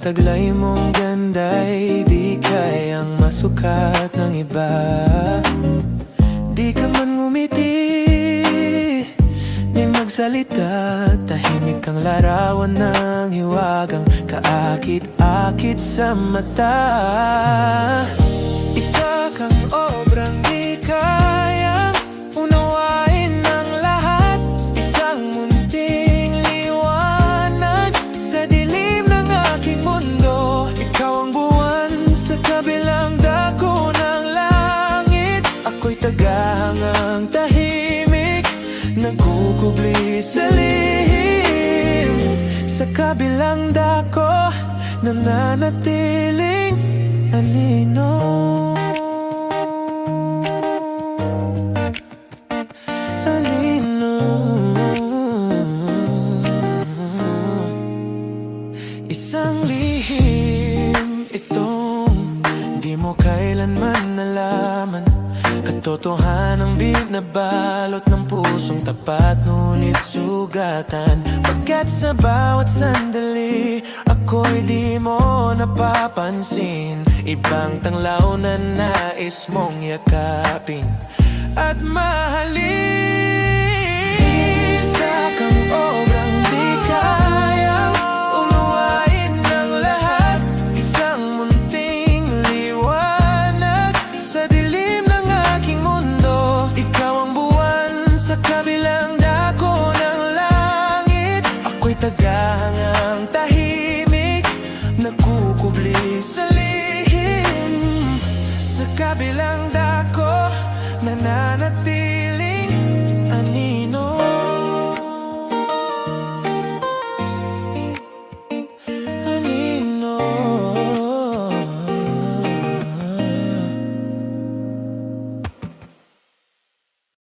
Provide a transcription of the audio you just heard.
taglay mong ganda'y di kayang masukat ng iba. Di ka man ngumiti, di magsalita, tahimik kang larawan ng hiwagang kaakit-akit sa mata. Isa kang obrang di kayang unawain ng lahat, isang munting liwanag sa dilim ng aking mundo. Ikaw ang buwan sa kabilang dako ng langit, ako'y tagahangang tahimik, nagkukubli sa lihim. Sa kabilang dako, nananatiling anino. Anino. Isang lihim itong di mo kailanman nalaman, katotohanang binabalot ng pusong tapat ngunit sugatan. Pagkat sa bawat sandali ako'y di mo napapansin, ibang tanglaw na nais mong yakapin at mahalin. Isa kang obrang di kayang unawain ng lahat, isang munting liwanag sa dilim ng aking mundo. Ikaw ang buwan sa kabilang dako ng langit, ako'y tagahangang tahimik, nagkukubli sa lihim. Sa kabilang dako, nananatili